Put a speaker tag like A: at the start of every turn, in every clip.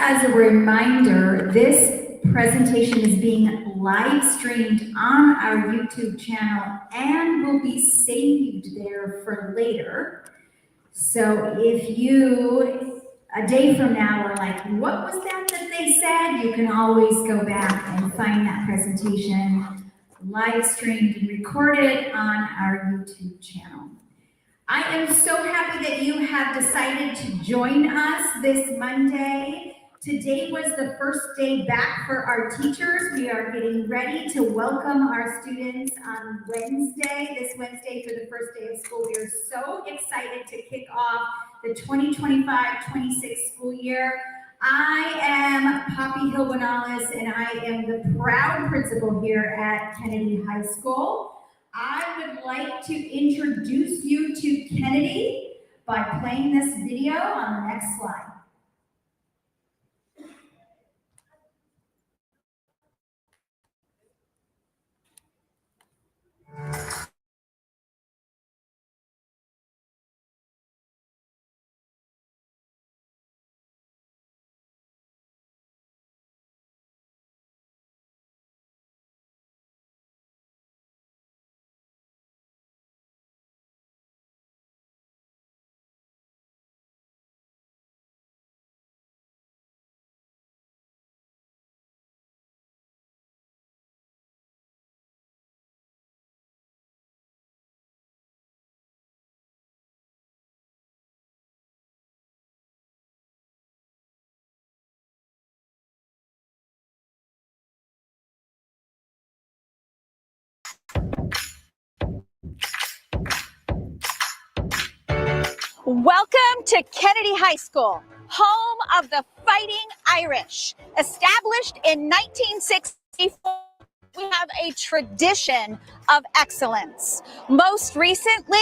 A: as a reminder, this presentation is being live streamed on our YouTube channel and will be saved there for later. So if you, a day from now, are like, what was that they said? You can always go back and find that presentation live streamed and recorded on our YouTube channel. I am so happy that you have decided to join us this Monday. Today was the first day back for our teachers. We are getting ready to welcome our students on this Wednesday for the first day of school. We are so excited to kick off the 2025-26 school year. I am Poppy Hilbanalis, and I am the proud principal here at Kennedy High School. I would like to introduce you to Kennedy by playing this video on the next slide.
B: Welcome to Kennedy High School, home of the Fighting Irish. Established in 1964, we have a tradition of excellence. Most recently,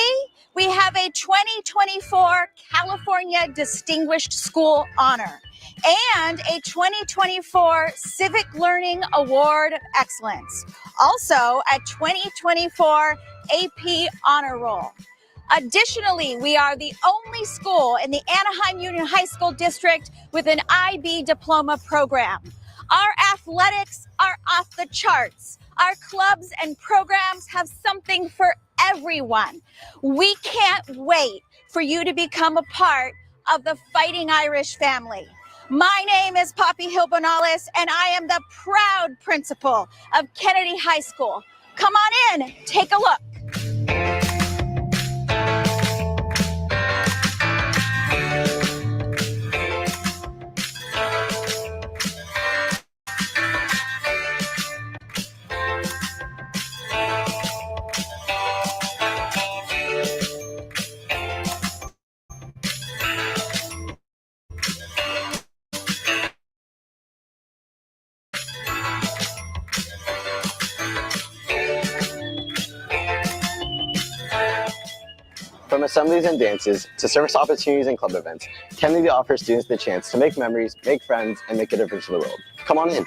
B: we have a 2024 California Distinguished School Honor and a 2024 Civic Learning Award of Excellence. Also, a 2024 AP Honor Roll. Additionally, we are the only school in the Anaheim Union High School District with an IB diploma program. Our athletics are off the charts. Our clubs and programs have something for everyone. We can't wait for you to become a part of the Fighting Irish family. My name is Poppy Hilbanalis, and I am the proud principal of Kennedy High School. Come on in, take a look.
C: From assemblies and dances to service opportunities and club events, Kennedy offers students the chance to make memories, make friends, and make a difference in the world. Come on in.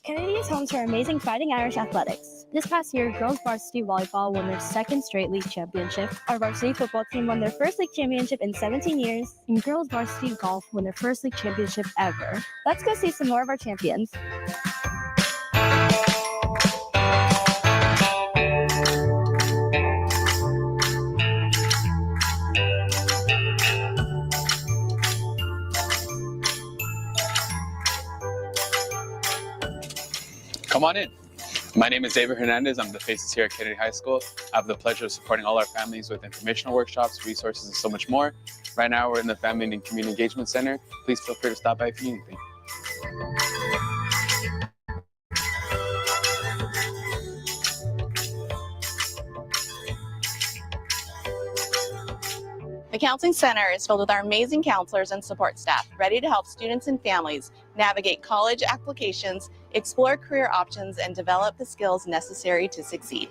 D: Kennedy is home to our amazing Fighting Irish athletics. This past year, girls varsity volleyball won their second straight league championship. Our varsity football team won their first league championship in 17 years, and girls varsity golf won their first league championship ever. Let's go see some more of our champions.
E: Come on in. My name is David Hernandez. I'm the Faces here at Kennedy High School. I have the pleasure of supporting all our families with informational workshops, resources, and so much more. Right now, we're in the Family and Community Engagement Center. Please feel free to stop by if you need anything.
F: The Counseling Center is filled with our amazing counselors and support staff, ready to help students and families navigate college applications, explore career options, and develop the skills necessary to succeed.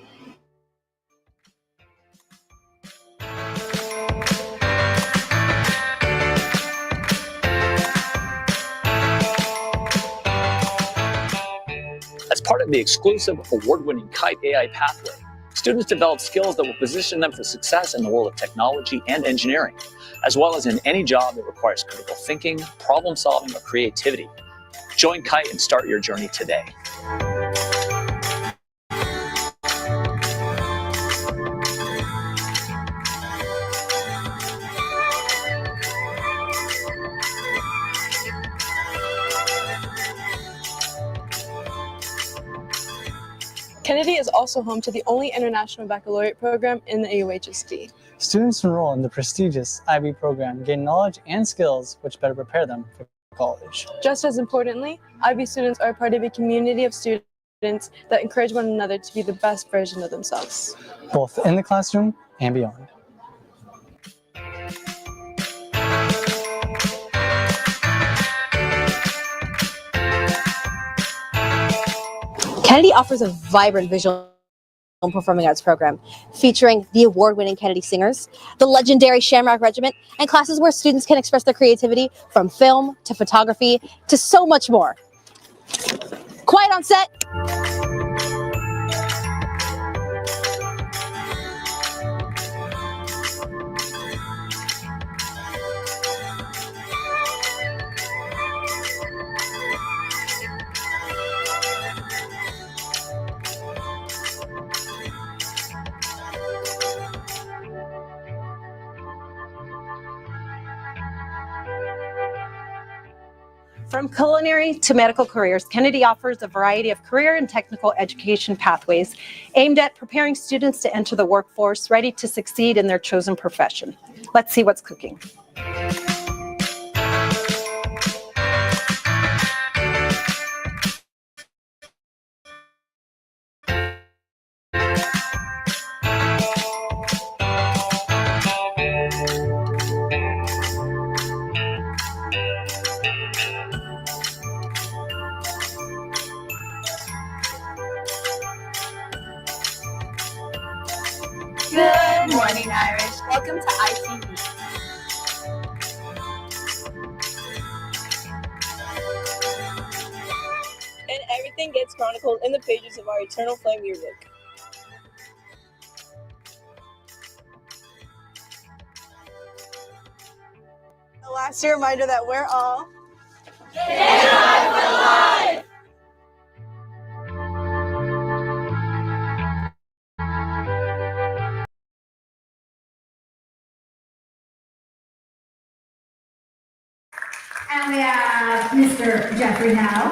G: part of the exclusive award-winning KITE AI pathway, students develop skills that will position them for success in the world of technology and engineering, as well as in any job that requires critical thinking, problem solving, or creativity. Join KITE and start your journey today.
H: Kennedy is also home to the only international baccalaureate program in the AUHSD.
I: Students enroll in the prestigious IB program gain knowledge and skills which better prepare them for college.
H: Just as importantly, IB students are a part of a community of students that encourage one another to be the best version of themselves,
I: both in the classroom and beyond.
J: Kennedy offers a vibrant visual and performing arts program featuring the award-winning Kennedy Singers, the legendary Shamrock Regiment, and classes where students can express their creativity from film to photography to so much more. Quiet on set.
K: From culinary to medical careers, Kennedy offers a variety of career and technical education pathways aimed at preparing students to enter the workforce ready to succeed in their chosen profession. Let's see what's cooking.
L: Good morning, Irish. Welcome to ITV.
H: and everything gets chronicled in the pages of our Eternal Flame yearbook. The last year reminder that we're all alive.
A: And we have Mr. Jeffrey Howe.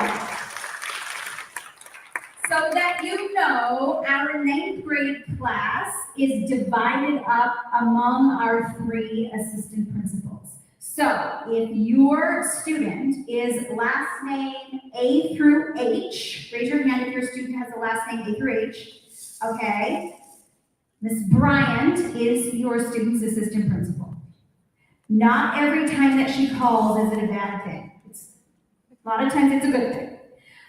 A: So that you know, our 9th grade class is divided up among our 3 assistant principals. So if your student is last name A through H, raise your hand if your student has a last name A through H, okay? Ms. Bryant is your student's assistant principal. Not every time that she calls is it a bad thing. A lot of times it's a good thing.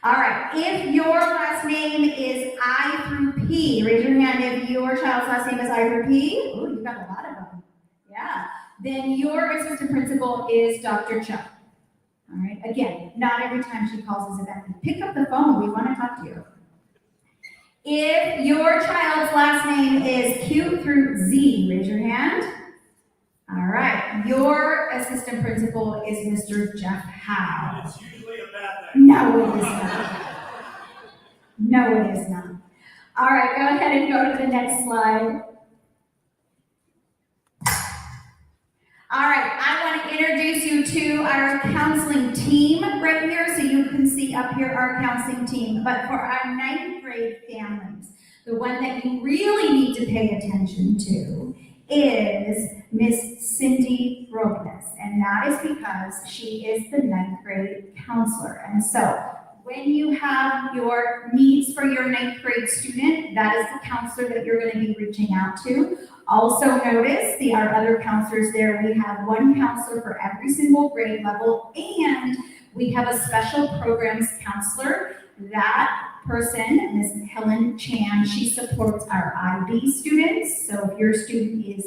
A: All right, if your last name is I through P, raise your hand if your child's last name is I through P. Oh, you got a lot of them. Yeah. Then your assistant principal is Dr. Chuck. All right, again, not every time she calls is a bad thing. Pick up the phone, we want to talk to you. If your child's last name is Q through Z, raise your hand. All right, your assistant principal is Mr. Jeff Howe.
M: It's usually a bad thing.
A: No, it is not. No, it is not. All right, go ahead and go to the next slide. All right, I want to introduce you to our counseling team right here, so you can see up here our counseling team. But for our 9th grade families, the one that you really need to pay attention to is Miss Cindy Robles, and that is because she is the 9th grade counselor. And so when you have your needs for your 9th grade student, that is the counselor that you're going to be reaching out to. Also notice our other counselors there. We have one counselor for every single grade level, and we have a special programs counselor that person, Ms. Helen Chan, she supports our IB students. So if your student is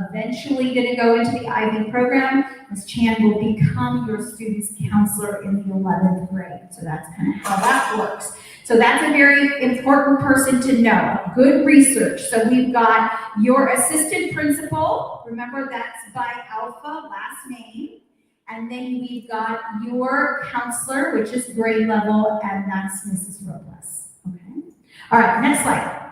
A: eventually going to go into the IB program, Ms. Chan will become your student's counselor in the 11th grade. So that's kind of how that works. So that's a very important person to know. Good research. So we've got your assistant principal. Remember, that's by alpha, last name. And then we've got your counselor, which is grade level, and that's Mrs. Robles. Okay. All right, next slide.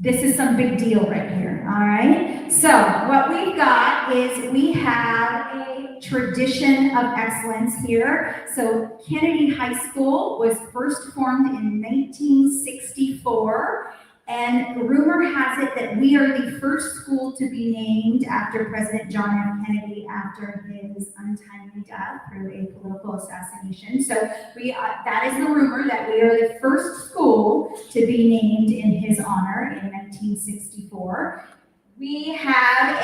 A: This is some big deal right here, all right? So what we've got is we have a tradition of excellence here. So Kennedy High School was first formed in 1964, and rumor has it that we are the first school to be named after President John F. Kennedy after his untimely death through a political assassination. So that is the rumor, that we are the first school to be named in his honor in 1964. We have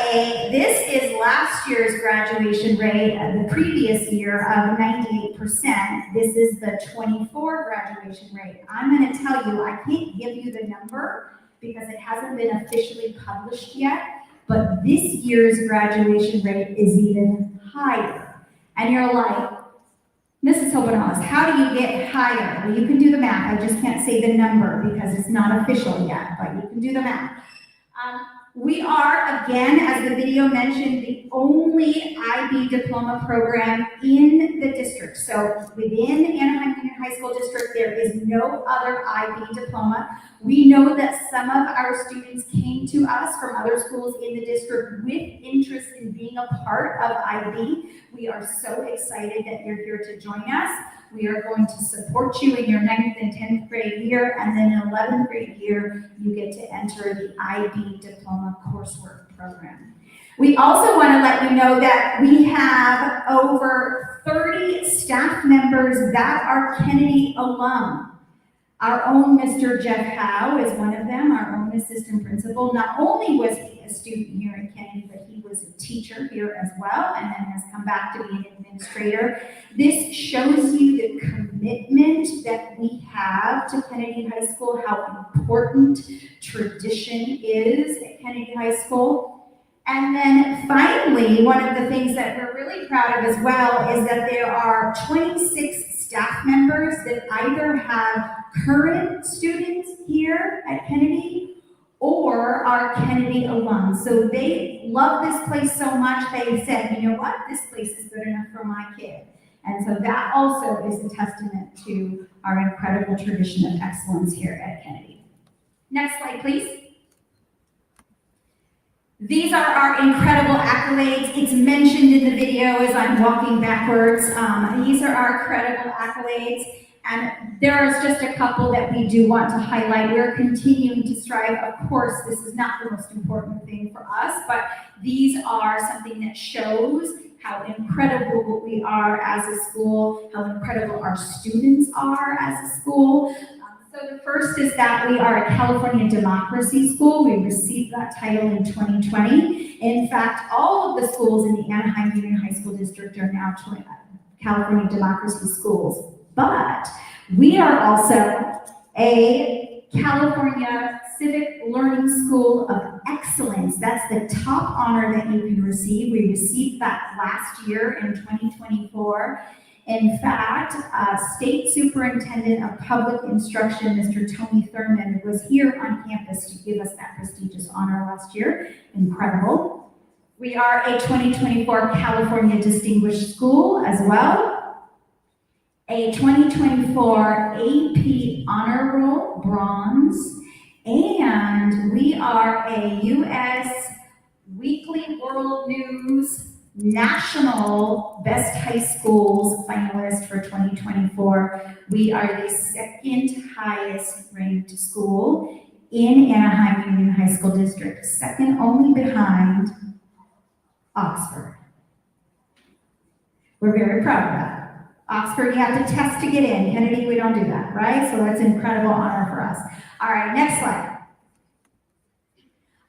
A: this is last year's graduation rate of the previous year of 98%. This is the 24 graduation rate. I'm going to tell you, I can't give you the number because it hasn't been officially published yet, but this year's graduation rate is even higher. And you're like, Mrs. Hobenhaus, how do you get higher? Well, you can do the math. I just can't say the number because it's not official yet, but you can do the math. We are, again, as the video mentioned, the only IB diploma program in the district. So within Anaheim Union High School District, there is no other IB diploma. We know that some of our students came to us from other schools in the district with interest in being a part of IB. We are so excited that you're here to join us. We are going to support you in your 9th and 10th grade year, and then in 11th grade year, you get to enter the IB Diploma coursework program. We also want to let you know that we have over 30 staff members that are Kennedy alum. Our own Mr. Jeff Howe is one of them, our own assistant principal. Not only was he a student here at Kennedy, but he was a teacher here as well, and then has come back to be an administrator. This shows you the commitment that we have to Kennedy High School, how important tradition is at Kennedy High School. And then finally, one of the things that we're really proud of as well is that there are 26 staff members that either have current students here at Kennedy or are Kennedy alums. So they love this place so much, they said, you know what, this place is good enough for my kid. And so that also is a testament to our incredible tradition of excellence here at Kennedy. Next slide, please. These are our incredible accolades. It's mentioned in the video as I'm walking backwards. These are our incredible accolades. And there's just a couple that we do want to highlight. We're continuing to strive. Of course, this is not the most important thing for us, but these are something that shows how incredible we are as a school, how incredible our students are as a school. So the first is that we are a California democracy school. We received that title in 2020. In fact, all of the schools in the Anaheim Union High School District are now California democracy schools. But we are also a California Civic Learning School of Excellence. That's the top honor that you can receive. We received that last year in 2024. In fact, State Superintendent of Public Instruction, Mr. Tony Thurman, was here on campus to give us that prestigious honor last year. Incredible. We are a 2024 California Distinguished School as well. A 2024 AP Honor Roll Bronze, and we are a U.S. Weekly World News National Best High Schools finalist for 2024. We are the second highest ranked school in Anaheim Union High School District, second only behind Oxford. We're very proud of that. Oxford, you have to test to get in. Kennedy, we don't do that, right? So that's an incredible honor for us. All right, next slide.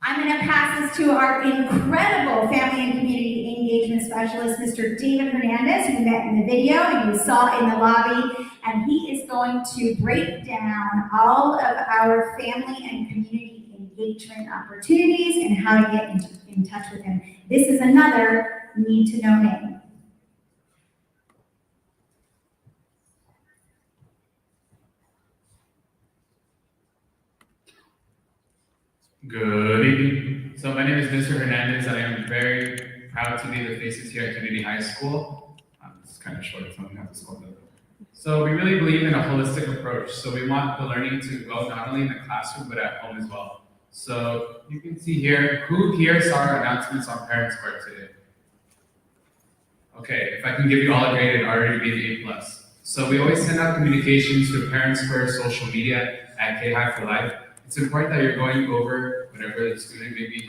A: I'm going to pass this to our incredible family and community Engagement Specialist, Mr. David Hernandez, who you met in the video and you saw in the lobby, and he is going to break down all of our family and community engagement opportunities and how to get in touch with him. This is another need-to-know name.
E: Good evening. So my name is Mr. Hernandez. I am very proud to be the faces here at Kennedy High School. It's kind of short, so I'm gonna have to scroll down. So we really believe in a holistic approach. So we want the learning to go not only in the classroom, but at home as well. So you can see here, who here saw our announcements on Parent Square today? Okay, if I can give you all a grade, it'd already be an A+. So we always send out communications to Parent Square social media at KITE for Life. It's important that you're going over whatever the student maybe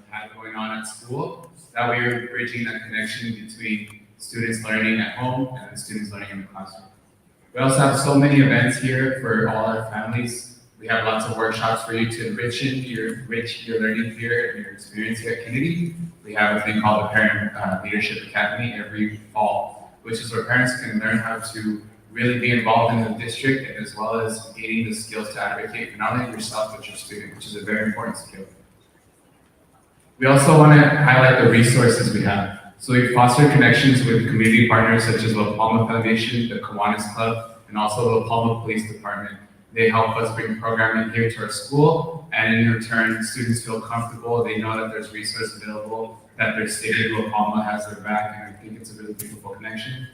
E: had going on at school. That way you're bridging that connection between students learning at home and students learning in the classroom. We also have so many events here for all our families. We have lots of workshops for you to enrich your learning here and your experience here at Kennedy. We have a thing called the Parent Leadership Academy every fall, which is where parents can learn how to really be involved in the district, and as well as gaining the skills to advocate for not only yourself, but your student, which is a very important skill. We also want to highlight the resources we have. So we foster connections with community partners such as La Palma Foundation, the Kiwanis Club, and also La Palma Police Department. They help us bring programming here to our school, and in return, students feel comfortable. They know that there's resources available, that their state of La Palma has their back, and I think it's a really beautiful connection.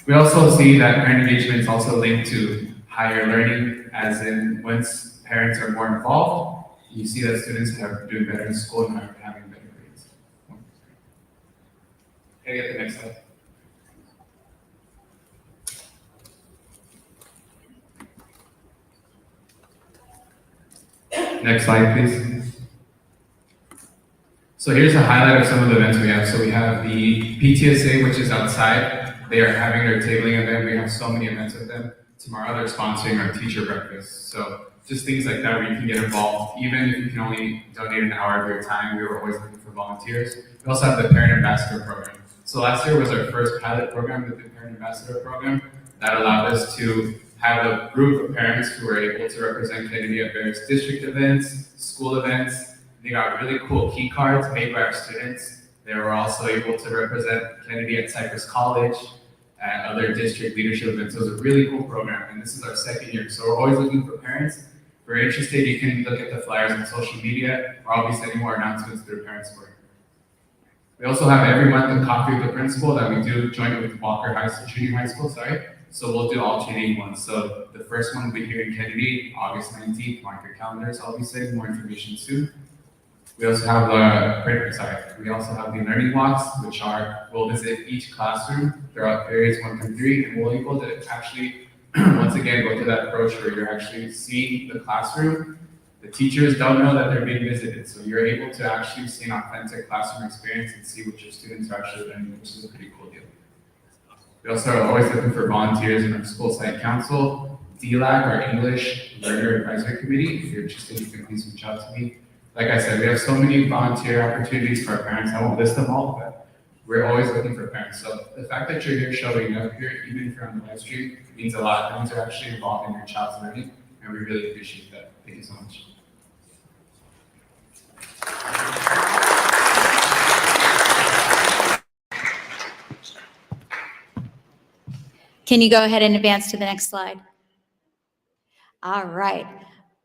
E: We also see that parent engagement is also linked to higher learning, as in once parents are more involved, you see that students are doing better in school and are having better grades. Can I get the next slide? Next slide, please. So here's a highlight of some of the events we have. So we have the PTSA, which is outside. They are having their tabling event. We have so many events with them. Tomorrow they're sponsoring our teacher breakfast. So just things like that where you can get involved. Even if you can only donate an hour of your time, we were always looking for volunteers. We also have the Parent Ambassador Program. So last year was our first pilot program, the Parent Ambassador Program. That allowed us to have a group of parents who were able to represent Kennedy at various district events, school events. They got really cool key cards made by our students. They were also able to represent Kennedy at Cypress College and other district leadership events. So it was a really cool program, and this is our second year. So we're always looking for parents. If you're interested, you can look at the flyers on social media, or I'll be sending more announcements through Parent Square. We also have every month a coffee with the principal that we do joint with Walker Junior High School, So we'll do alternating ones. So the first one will be here in Kennedy, August 19th, mark your calendars. I'll be sending more information soon. We also have we also have the learning walks, which we'll visit each classroom throughout periods 1 through 3, and we'll be able to actually, once again, go through that approach where you're actually seeing the classroom. The teachers don't know that they're being visited, so you're able to actually see an authentic classroom experience and see what your students are actually learning, which is a pretty cool deal. We also are always looking for volunteers in our school site council, DLAC, our English Learner Advisory Committee. If you're interested, you can please reach out to me. Like I said, we have so many volunteer opportunities for our parents. I won't list them all, but we're always looking for parents. So the fact that you're here showing up here, even if you're on the live stream, means a lot. It means you're actually involved in your child's learning, and we really appreciate that. Thank you so much.
B: Can you go ahead and advance to the next slide? All right.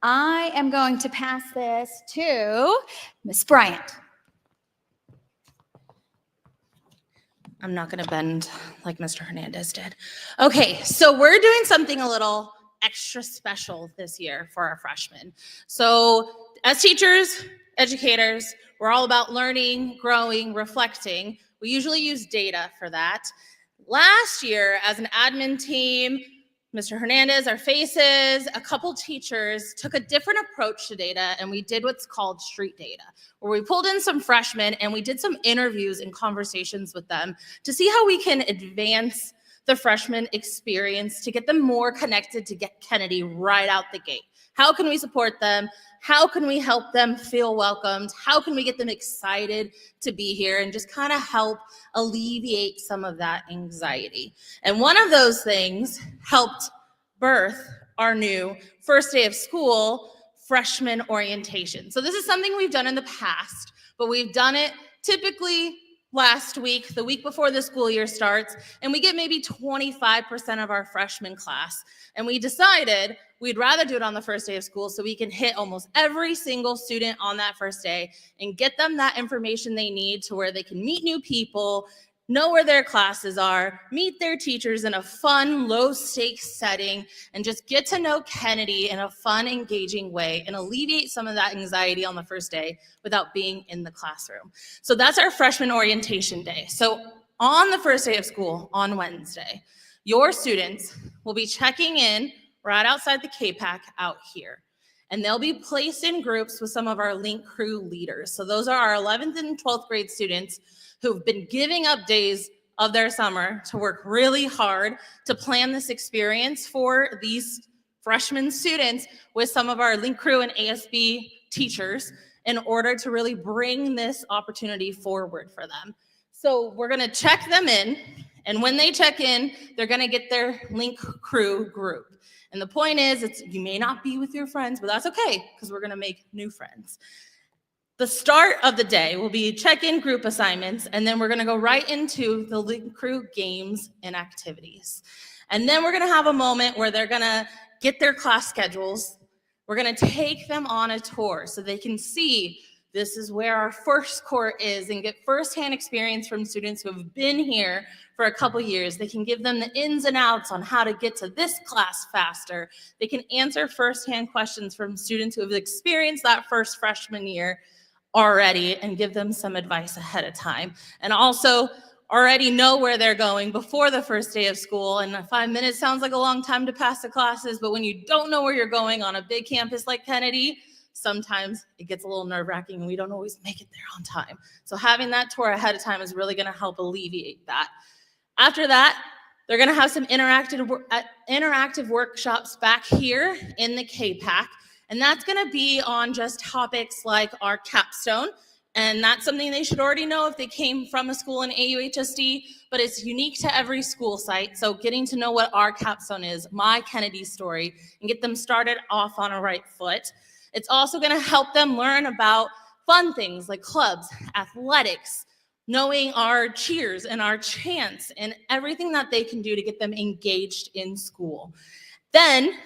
B: I am going to pass this to Ms. Bryant.
F: I'm not going to bend like Mr. Hernandez did. Okay, so we're doing something a little extra special this year for our freshmen. So as teachers, educators, we're all about learning, growing, reflecting. We usually use data for that. Last year, as an admin team, Mr. Hernandez, our faces, a couple teachers took a different approach to data, and we did what's called street data, where we pulled in some freshmen and we did some interviews and conversations with them to see how we can advance the freshman experience to get them more connected to get Kennedy right out the gate. How can we support them? How can we help them feel welcomed? How can we get them excited to be here and just kind of help alleviate some of that anxiety? And one of those things helped birth our new first day of school freshman orientation. So this is something we've done in the past, but we've done it typically last week, the week before the school year starts, and we get maybe 25% of our freshman class. And we decided we'd rather do it on the first day of school so we can hit almost every single student on that first day and get them that information they need to where they can meet new people, know where their classes are, meet their teachers in a fun, low-stakes setting, and just get to know Kennedy in a fun, engaging way and alleviate some of that anxiety on the first day without being in the classroom. So that's our freshman orientation day. So on the first day of school, on Wednesday, your students will be checking in right outside the KPAC out here. And they'll be placed in groups with some of our link crew leaders. So those are our 11th and 12th grade students who've been giving up days of their summer to work really hard to plan this experience for these freshman students with some of our link crew and ASB teachers in order to really bring this opportunity forward for them. So we're gonna check them in, and when they check in, they're gonna get their link crew group. And the point is, you may not be with your friends, but that's okay, because we're gonna make new friends. The start of the day will be check-in group assignments, and then we're gonna go right into the link crew games and activities. And then we're gonna have a moment where they're gonna get their class schedules. We're gonna take them on a tour so they can see this is where our first court is and get firsthand experience from students who have been here for a couple years. They can give them the ins and outs on how to get to this class faster. They can answer firsthand questions from students who have experienced that first freshman year already and give them some advice ahead of time. And also already know where they're going before the first day of school. And 5 minutes sounds like a long time to pass the classes, but when you don't know where you're going on a big campus like Kennedy, sometimes it gets a little nerve-wracking and we don't always make it there on time. So having that tour ahead of time is really gonna help alleviate that. After that, they're gonna have some interactive workshops back here in the KPAC, and that's gonna be on just topics like our capstone, and that's something they should already know if they came from a school in AUHSD, but it's unique to every school site. So getting to know what our capstone is, my Kennedy story, and get them started off on a right foot. It's also gonna help them learn about fun things like clubs, athletics, knowing our cheers and our chants and everything that they can do to get them engaged in school. Then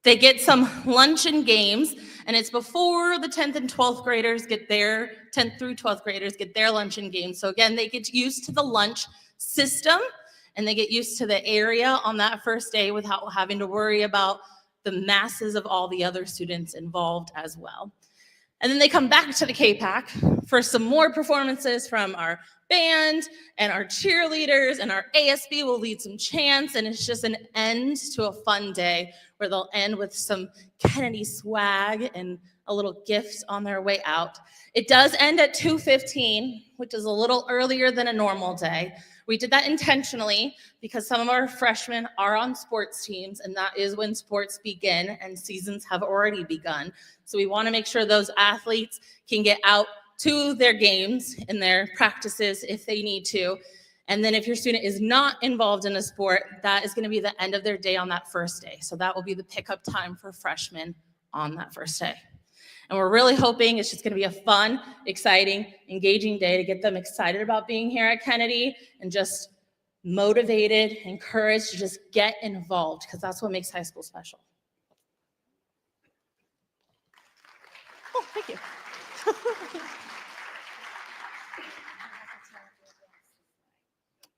F: they get some lunch and games, and it's before the 10th and 12th graders get their, 10th through 12th graders get their lunch and games. So again, they get used to the lunch system and they get used to the area on that first day without having to worry about the masses of all the other students involved as well. And then they come back to the KPAC for some more performances from our band and our cheerleaders, and our ASB will lead some chants, and it's just an end to a fun day where they'll end with some Kennedy swag and a little gift on their way out. It does end at 2:15, which is a little earlier than a normal day. We did that intentionally because some of our freshmen are on sports teams, and that is when sports begin and seasons have already begun. So we want to make sure those athletes can get out to their games and their practices if they need to. And then if your student is not involved in a sport, that is going to be the end of their day on that first day. So that will be the pickup time for freshmen on that first day. And we're really hoping it's just going to be a fun, exciting, engaging day to get them excited about being here at Kennedy and just motivated, encouraged to just get involved, because that's what makes high school special. Oh, thank you.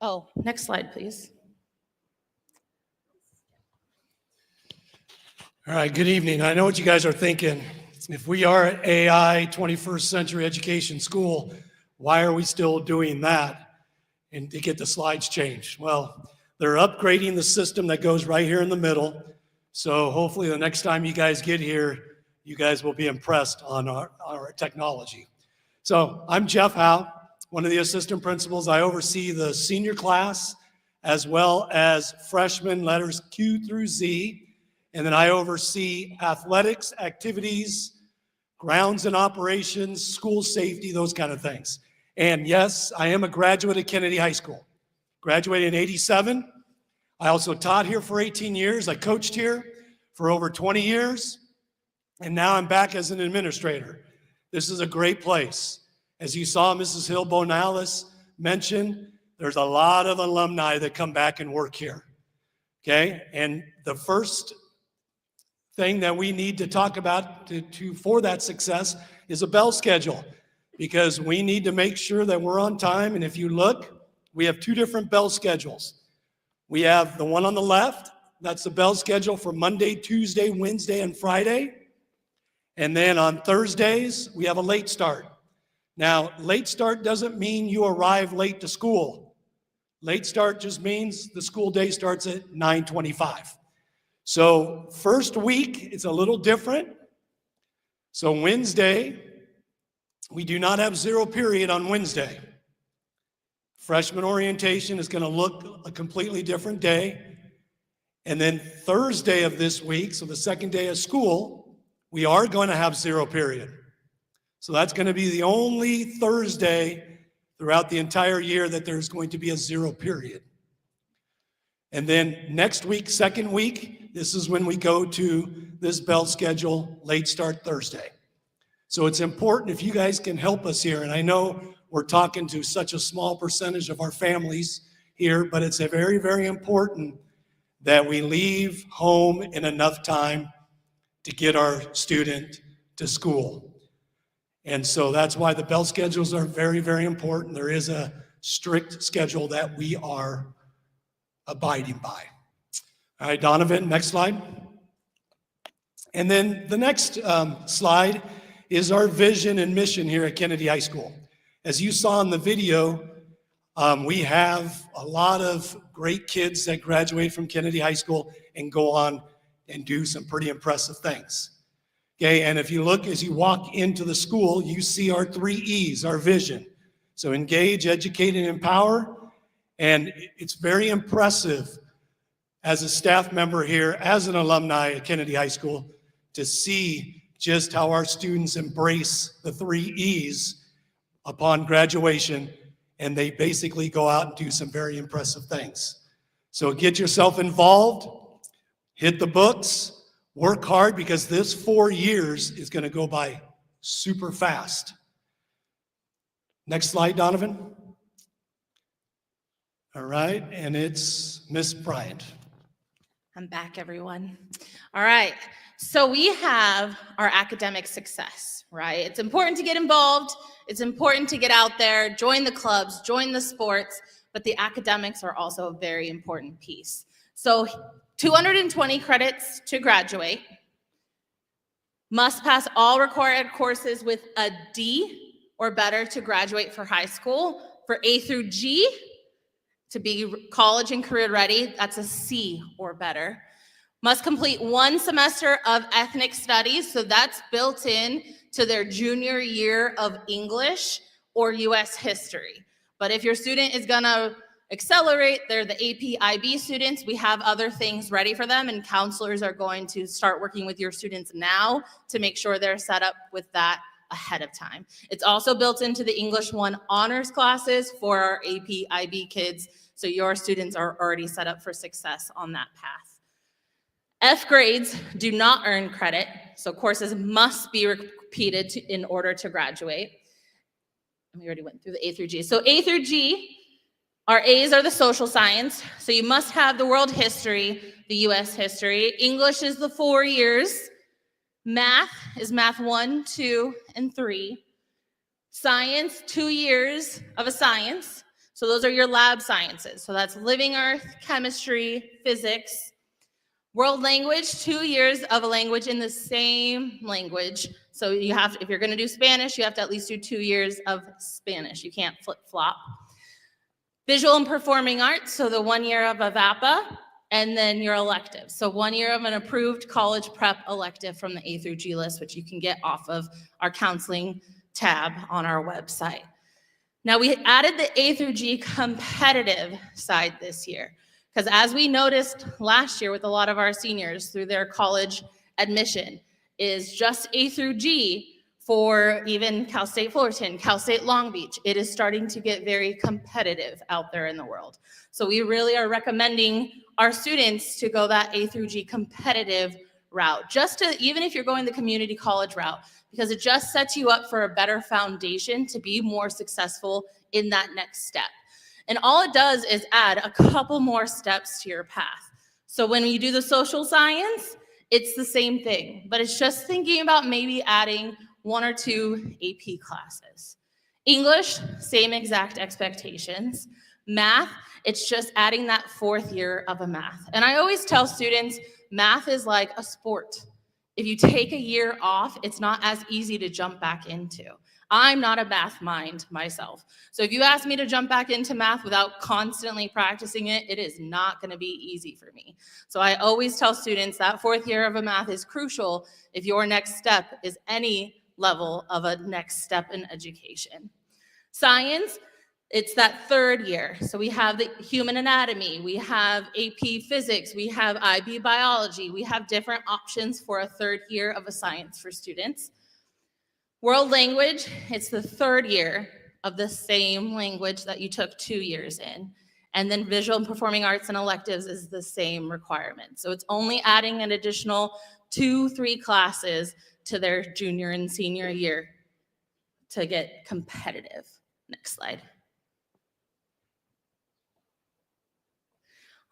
F: Oh, next slide, please.
M: All right, good evening. I know what you guys are thinking. If we are at AI 21st Century Education School, why are we still doing that? And to get the slides changed. Well, they're upgrading the system that goes right here in the middle. So hopefully the next time you guys get here, you guys will be impressed on our technology. So I'm Jeff Howe, one of the assistant principals. I oversee the senior class as well as freshman letters Q through Z. And then I oversee athletics, activities, grounds and operations, school safety, those kind of things. And yes, I am a graduate of Kennedy High School. Graduated in '87. I also taught here for 18 years. I coached here for over 20 years. And now I'm back as an administrator. This is a great place. As you saw Mrs. Hill Bonalis mention, there's a lot of alumni that come back and work here. Okay? And the first thing that we need to talk about for that success is a bell schedule, because we need to make sure that we're on time. And if you look, we have two different bell schedules. We have the one on the left, that's the bell schedule for Monday, Tuesday, Wednesday, and Friday. And then on Thursdays, we have a late start. Now, late start doesn't mean you arrive late to school. Late start just means the school day starts at 9:25. So first week, it's a little different. So Wednesday, we do not have zero period on Wednesday. Freshman orientation is going to look a completely different day. And then Thursday of this week, so the second day of school, we are going to have zero period. So that's going to be the only Thursday throughout the entire year that there's going to be a zero period. And then next week, second week, this is when we go to this bell schedule, late start Thursday. So it's important if you guys can help us here. And I know we're talking to such a small percentage of our families here, but it's a very, very important that we leave home in enough time to get our student to school. And so that's why the bell schedules are very, very important. There is a strict schedule that we are abiding by. All right, Donovan, next slide. And then the next slide is our vision and mission here at Kennedy High School. As you saw in the video, we have a lot of great kids that graduate from Kennedy High School and go on and do some pretty impressive things. Okay, and if you look as you walk into the school, you see our 3 E's, our vision. So engage, educate, and empower. And it's very impressive as a staff member here, as an alumni at Kennedy High School, to see just how our students embrace the 3 E's upon graduation, and they basically go out and do some very impressive things. So get yourself involved, hit the books, work hard, because this 4 years is going to go by super fast. Next slide, Donovan. All right, and it's Miss Bryant.
F: I'm back, everyone. All right, so we have our academic success, right? It's important to get involved. It's important to get out there, join the clubs, join the sports, but the academics are also a very important piece. So 220 credits to graduate, must pass all required courses with a D or better to graduate for high school. For A through G, to be college and career ready, that's a C or better. Must complete 1 semester of ethnic studies, so that's built in to their junior year of English or US history. But if your student is gonna accelerate, they're the AP IB students, we have other things ready for them, and counselors are going to start working with your students now to make sure they're set up with that ahead of time. It's also built into the English 1 honors classes for our AP IB kids, so your students are already set up for success on that path. F grades do not earn credit, so courses must be repeated in order to graduate. And we already went through the A through G. So A through G, our A's are the social science, so you must have the world history, the US history. English is the 4 years. Math is math 1, 2, and 3. Science, 2 years of a science. So those are your lab sciences. So that's living earth, chemistry, physics. World language, 2 years of a language in the same language. So you have, if you're going to do Spanish, you have to at least do 2 years of Spanish. You can't flip-flop. Visual and performing arts, so the 1 year of a VAPA, and then your electives. So 1 year of an approved college prep elective from the A through G list, which you can get off of our counseling tab on our website. Now we added the A through G competitive side this year, because as we noticed last year with a lot of our seniors through their college admission, is just A through G For even Cal State Fullerton, Cal State Long Beach, it is starting to get very competitive out there in the world. So we really are recommending our students to go that A through G competitive route, just to, even if you're going the community college route, because it just sets you up for a better foundation to be more successful in that next step. And all it does is add a couple more steps to your path. So when you do the social science, it's the same thing, but it's just thinking about maybe adding 1 or 2 AP classes. English, same exact expectations. Math, it's just adding that 4th year of a math. And I always tell students, math is like a sport. If you take a year off, it's not as easy to jump back into. I'm not a math mind myself. So if you ask me to jump back into math without constantly practicing it, it is not going to be easy for me. So I always tell students that 4th year of a math is crucial if your next step is any level of a next step in education. Science, it's that 3rd year. So we have the human anatomy, we have AP physics, we have IB biology, we have different options for a 3rd year of a science for students. World language, it's the 3rd year of the same language that you took 2 years in. And then visual and performing arts and electives is the same requirement. So it's only adding an additional 2-3 classes to their junior and senior year to get competitive. Next slide.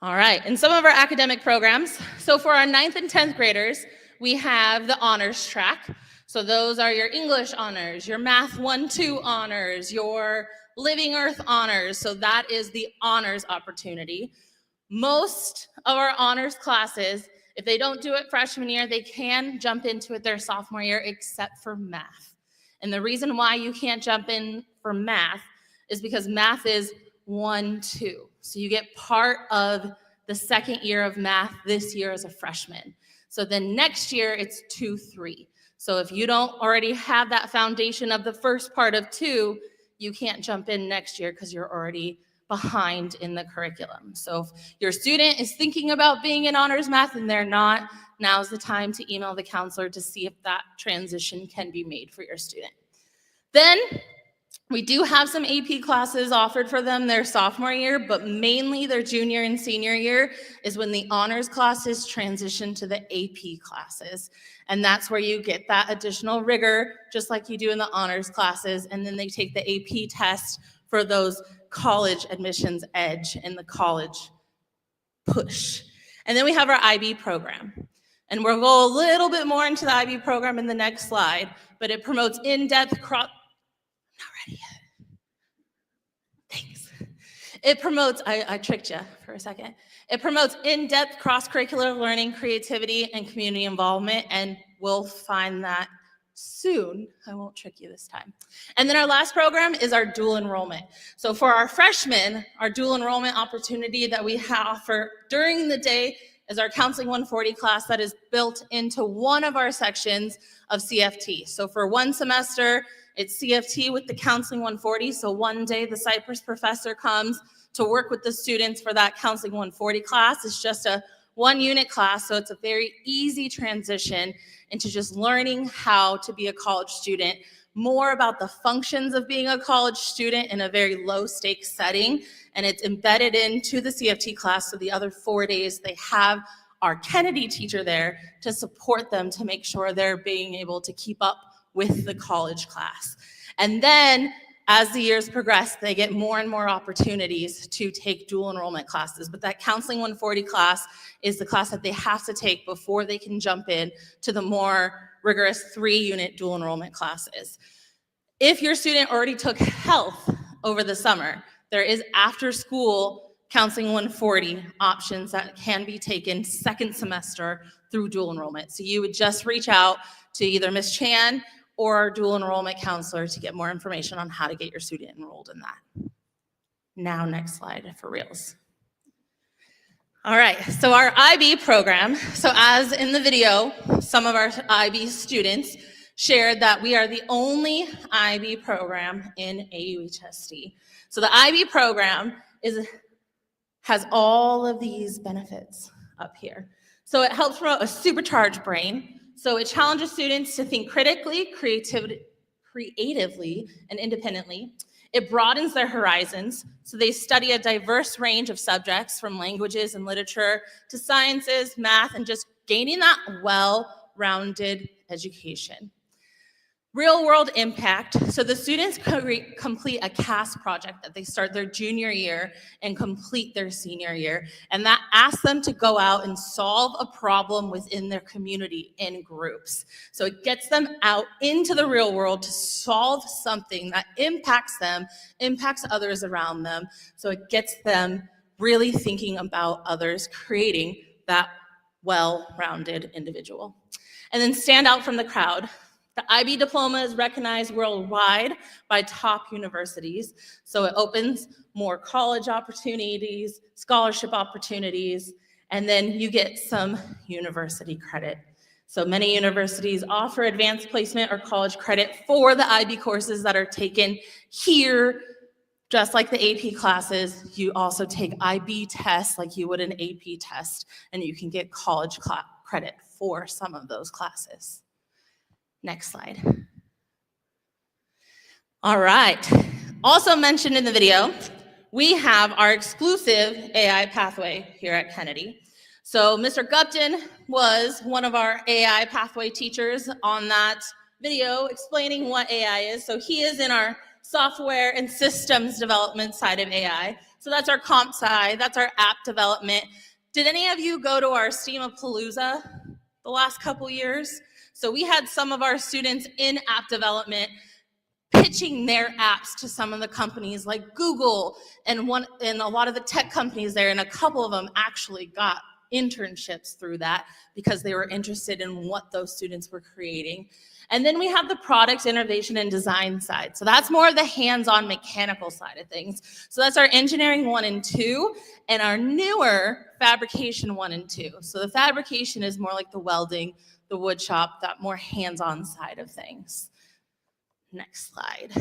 F: All right, and some of our academic programs. So for our 9th and 10th graders, we have the honors track. So those are your English honors, your Math 1-2 honors, your Living Earth honors. So that is the honors opportunity. Most of our honors classes, if they don't do it freshman year, they can jump into it their sophomore year, except for math. And the reason why you can't jump in for math is because math is 1-2. So you get part of the 2nd year of math this year as a freshman. So then next year it's 2-3. So if you don't already have that foundation of the first part of 2, you can't jump in next year because you're already behind in the curriculum. So if your student is thinking about being in honors math and they're not, now's the time to email the counselor to see if that transition can be made for your student. Then we do have some AP classes offered for them their sophomore year, but mainly their junior and senior year is when the honors classes transition to the AP classes. And that's where you get that additional rigor, just like you do in the honors classes. And then they take the AP test for those college admissions edge and the college push. And then we have our IB program. And we'll go a little bit more into the IB program in the next slide, but it promotes in-depth not ready yet. Thanks. It promotes, I tricked you for a second. It promotes in-depth cross-curricular learning, creativity, and community involvement, and we'll find that soon. I won't trick you this time. And then our last program is our dual enrollment. So for our freshmen, our dual enrollment opportunity that we offer during the day is our Counseling 140 class that is built into one of our sections of CFT. So for one semester, it's CFT with the Counseling 140. So one day the Cypress professor comes to work with the students for that Counseling 140 class. It's just a 1-unit class, so it's a very easy transition into just learning how to be a college student, more about the functions of being a college student in a very low-stakes setting, and it's embedded into the CFT class, so the other 4 days they have our Kennedy teacher there to support them to make sure they're being able to keep up with the college class. And then as the years progress, they get more and more opportunities to take dual enrollment classes. But that Counseling 140 class is the class that they have to take before they can jump in to the more rigorous 3-unit dual enrollment classes. If your student already took health over the summer, there is after school Counseling 140 options that can be taken 2nd semester through dual enrollment. So you would just reach out to either Ms. Chan or our dual enrollment counselor to get more information on how to get your student enrolled in that. Now, next slide for reals. All right, so our IB program, so as in the video, some of our IB students shared that we are the only IB program in AUHSD. So the IB program has all of these benefits up here. So it helps promote a supercharged brain. So it challenges students to think critically, creatively, and independently. It broadens their horizons, so they study a diverse range of subjects from languages and literature to sciences, math, and just gaining that well-rounded education. Real-world impact, so the students complete a CAS project that they start their junior year and complete their senior year, and that asks them to go out and solve a problem within their community in groups. So it gets them out into the real world to solve something that impacts them, impacts others around them, so it gets them really thinking about others, creating that well-rounded individual. And then stand out from the crowd. The IB diploma is recognized worldwide by top universities, so it opens more college opportunities, scholarship opportunities, and then you get some university credit. So many universities offer advanced placement or college credit for the IB courses that are taken here. Just like the AP classes, you also take IB tests like you would an AP test, and you can get college credit for some of those classes. Next slide. All right. Also mentioned in the video, we have our exclusive AI pathway here at Kennedy. So Mr. Gupton was one of our AI pathway teachers on that video explaining what AI is. So he is in our software and systems development side of AI. So that's our comp side, that's our app development. Did any of you go to our STEAM-a-Palooza the last couple years? So we had some of our students in app development pitching their apps to some of the companies like Google and a lot of the tech companies there, and a couple of them actually got internships through that because they were interested in what those students were creating. And then we have the product innovation and design side. So that's more of the hands-on mechanical side of things. So that's our engineering 1 and 2 and our newer fabrication 1 and 2. So the fabrication is more like the welding, the wood shop, that more hands-on side of things. Next slide.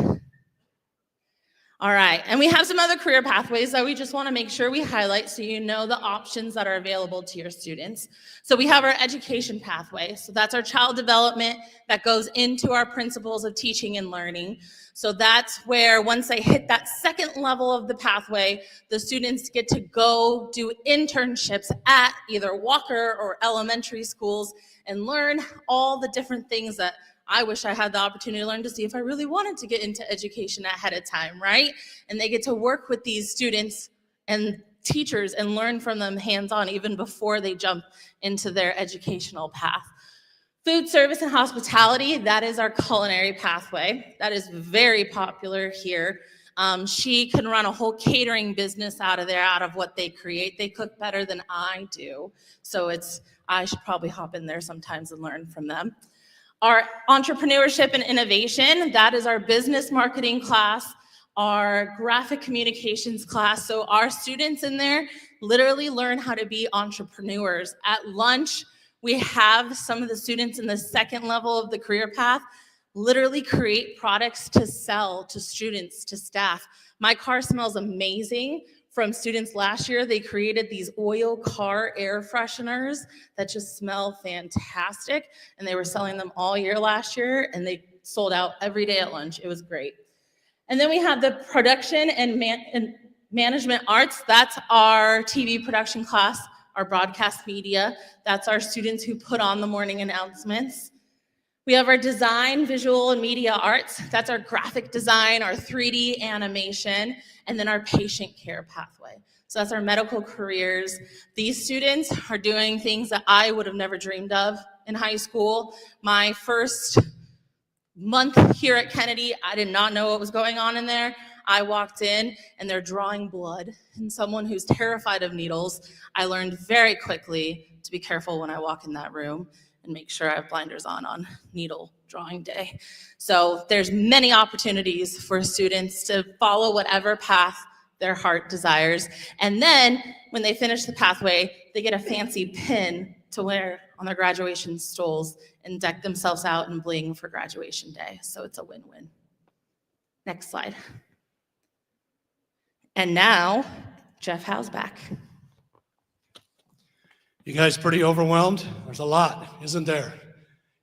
F: All right, and we have some other career pathways that we just want to make sure we highlight so you know the options that are available to your students. So we have our education pathway. So that's our child development that goes into our principles of teaching and learning. So that's where once they hit that second level of the pathway, the students get to go do internships at either Walker or elementary schools and learn all the different things that I wish I had the opportunity to learn to see if I really wanted to get into education ahead of time, right? And they get to work with these students and teachers and learn from them hands-on even before they jump into their educational path. Food service and hospitality, that is our culinary pathway. That is very popular here. She can run a whole catering business out of there, out of what they create. They cook better than I do. So I should probably hop in there sometimes and learn from them. Our entrepreneurship and innovation, that is our business marketing class, our graphic communications class. So our students in there literally learn how to be entrepreneurs. At lunch, we have some of the students in the second level of the career path literally create products to sell to students, to staff. My car smells amazing. From students last year, they created these oil car air fresheners that just smell fantastic, and they were selling them all year last year, and they sold out every day at lunch. It was great. And then we have the production and management arts. That's our TV production class, our broadcast media. That's our students who put on the morning announcements. We have our design, visual, and media arts. That's our graphic design, our 3D animation, and then our patient care pathway. So that's our medical careers. These students are doing things that I would have never dreamed of in high school. My first month here at Kennedy, I did not know what was going on in there. I walked in and they're drawing blood. And someone who's terrified of needles, I learned very quickly to be careful when I walk in that room and make sure I have blinders on needle drawing day. So there's many opportunities for students to follow whatever path their heart desires. And then when they finish the pathway, they get a fancy pin to wear on their graduation stoles and deck themselves out in bling for graduation day. So it's a win-win. Next slide. And now, Jeff Howe's back.
M: You guys pretty overwhelmed? There's a lot, isn't there?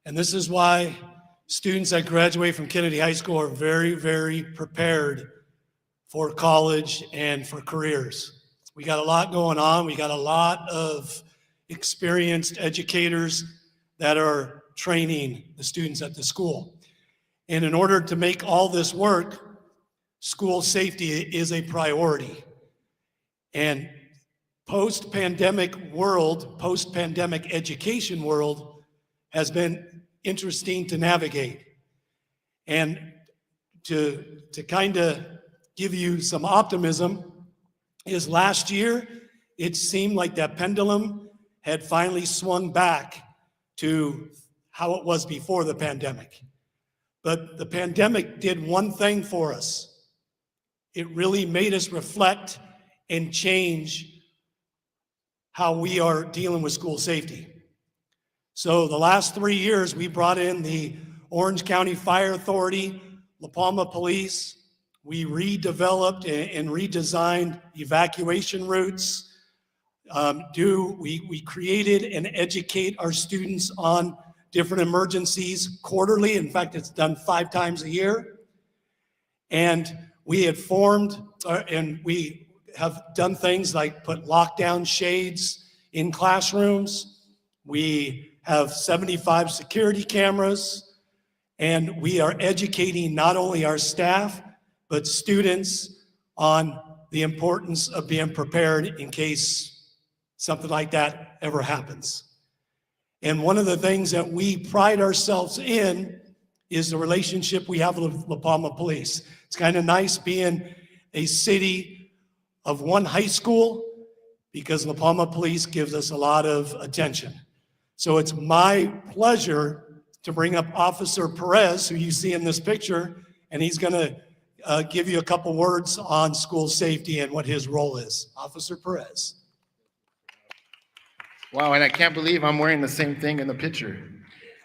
M: And this is why students that graduate from Kennedy High School are very, very prepared for college and for careers. We got a lot going on. We got a lot of experienced educators that are training the students at the school. And in order to make all this work, school safety is a priority. And post-pandemic world, post-pandemic education world has been interesting to navigate. And to kind of give you some optimism is last year, it seemed like that pendulum had finally swung back to how it was before the pandemic. But the pandemic did one thing for us. It really made us reflect and change how we are dealing with school safety. So the last 3 years, we brought in the Orange County Fire Authority, La Palma Police. We redeveloped and redesigned evacuation routes. We created and educate our students on different emergencies quarterly. In fact, it's done 5 times a year. And we had formed, and we have done things like put lockdown shades in classrooms. We have 75 security cameras, and we are educating not only our staff, but students on the importance of being prepared in case something like that ever happens. And one of the things that we pride ourselves in is the relationship we have with La Palma Police. It's kind of nice being a city of one high school because La Palma Police gives us a lot of attention. So it's my pleasure to bring up Officer Perez, who you see in this picture, and he's going to give you a couple words on school safety and what his role is. Officer Perez.
N: Wow, and I can't believe I'm wearing the same thing in the picture.